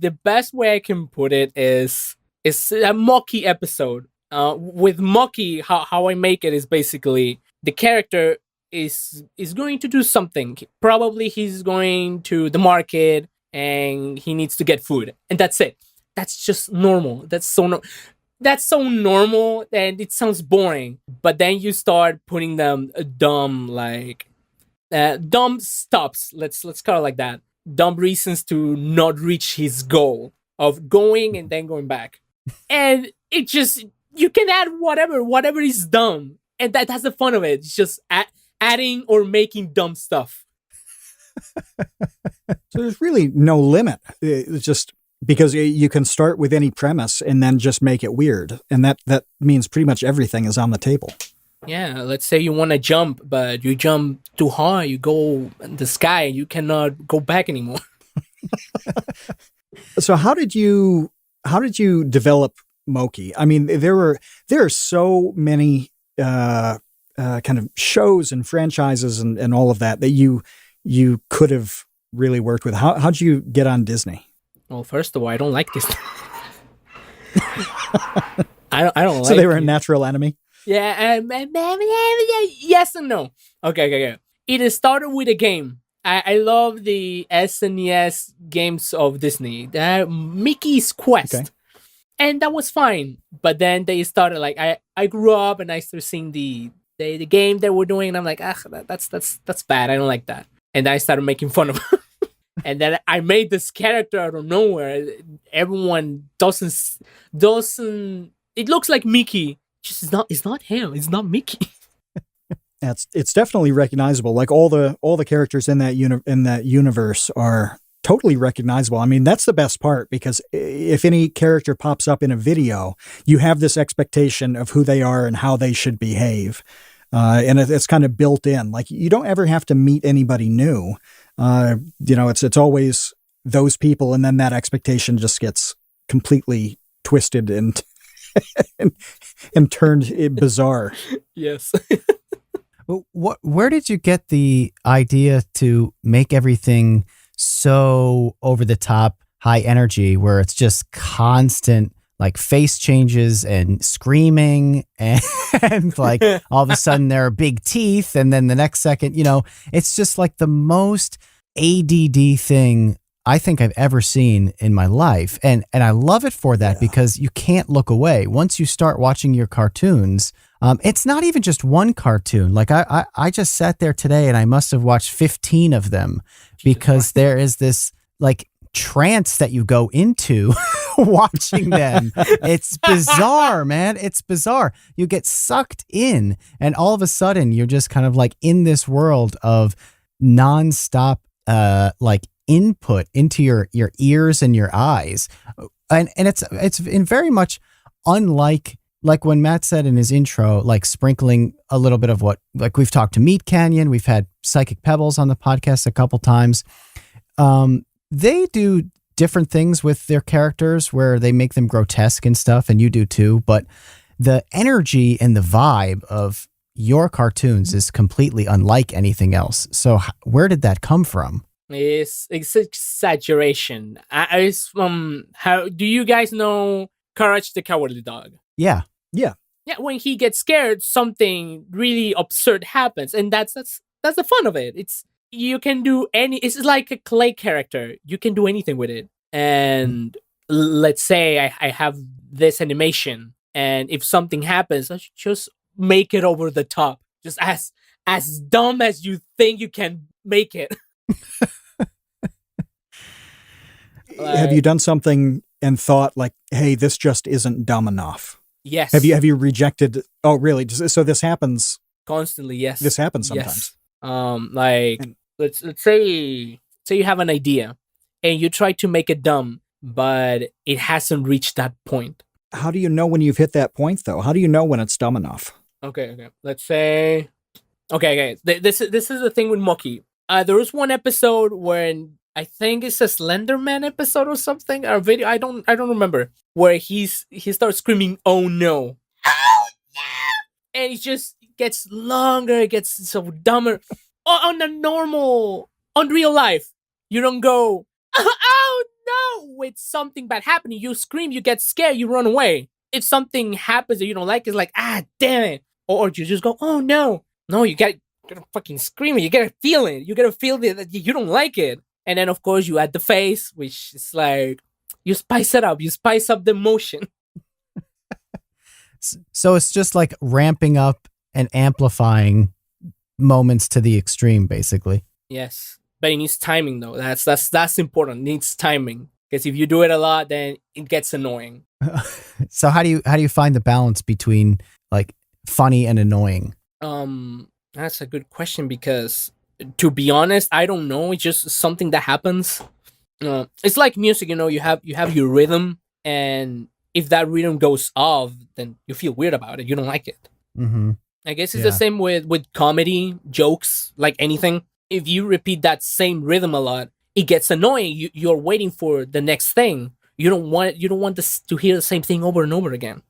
the best way I can put it is a Mokey episode. With Mokey, how I make it is basically the character is going to do something. Probably he's going to the market and he needs to get food, and that's it. That's just normal. That's so normal, and it sounds boring. But then you start putting them dumb stops. Let's call it like that. Dumb reasons to not reach his goal of going and then going back, and it just you can add whatever is dumb, and that's the fun of it. It's just adding or making dumb stuff. So there's really no limit. It's just because you can start with any premise and then just make it weird. And that means pretty much everything is on the table. Yeah, let's say you want to jump, but you jump too high, you go in the sky, you cannot go back anymore. So how did you develop Mokey? I mean, there are so many kind of shows and franchises and all of that you could have really worked with. How'd you get on Disney? Well, first of all, I don't like this. I don't like. So they were a natural enemy. Yeah, yes and no. Okay. It started with a game. I love the SNES games of Disney. Mickey's Quest. Okay. And that was fine. But then they started like I grew up and I started seeing the game they were doing, and I'm like, that's bad. I don't like that. And I started making fun of it. And then I made this character out of nowhere. Everyone doesn't. It looks like Mickey. Just it's not him. It's not Mickey. It's definitely recognizable. Like all the characters in that universe are totally recognizable. I mean, that's the best part, because if any character pops up in a video, you have this expectation of who they are and how they should behave. And it's kind of built in. Like, you don't ever have to meet anybody new. It's always those people, and then that expectation just gets completely twisted and and turned bizarre. Yes. Where did you get the idea to make everything so over the top, high energy, where it's just constant, like, face changes and screaming and like all of a sudden there are big teeth, and then the next second, it's just like the most ADD thing I think I've ever seen in my life. And I love it for that, because you can't look away. Once you start watching your cartoons, it's not even just one cartoon. Like I just sat there today and I must have watched 15 of them, because there is this like trance that you go into watching them. It's bizarre, man. It's bizarre. You get sucked in, and all of a sudden you're just kind of like in this world of nonstop like input into your ears and your eyes. And it's in very much unlike, like when Matt said in his intro, like sprinkling a little bit of what, like we've talked to Meat Canyon, we've had Psychic Pebbles on the podcast a couple times. They do different things with their characters where they make them grotesque and stuff, and you do too. But the energy and the vibe of your cartoons is completely unlike anything else. So where did that come from? It's exaggeration. How do you guys know Courage the Cowardly Dog? Yeah. When he gets scared, something really absurd happens, and that's the fun of it. You can do it's like a clay character. You can do anything with it. And let's say I have this animation, and if something happens, I should just make it over the top, just as dumb as you think you can make it. Have you done something and thought like, hey, this just isn't dumb enough? Yes. Have you rejected? Oh, really? So this happens constantly? Yes. This happens sometimes. Yes. Let's say you have an idea and you try to make it dumb, but it hasn't reached that point. How do you know when you've hit that point, though? How do you know when it's dumb enough? Okay. Let's say. Okay. This is the thing with Mokey. There was one episode when I think it's a Slenderman episode or something, or video. I don't remember, where he starts screaming, "Oh no!" Oh no! And it just gets longer. It gets so dumber. On real life, you don't go, "Oh no, with something bad happening, you scream, you get scared, you run away. If something happens that you don't like, it's like, ah, damn it. Or you just go, oh no. No, you gotta fucking scream it. You gotta feel it. You gotta feel that you don't like it. And then, of course, you add the face, which is like, you spice it up. You spice up the emotion. So it's just like ramping up and amplifying moments to the extreme, basically. Yes. But it needs timing, though. That's important. It needs timing. Because if you do it a lot, then it gets annoying. So how do you find the balance between like funny and annoying? That's a good question because, to be honest, I don't know. It's just something that happens. It's like music, you have your rhythm, and if that rhythm goes off, then you feel weird about it. You don't like it. Mm-hmm. I guess it's the same with comedy, jokes, like anything. If you repeat that same rhythm a lot, it gets annoying. You're waiting for the next thing. You don't want this to hear the same thing over and over again.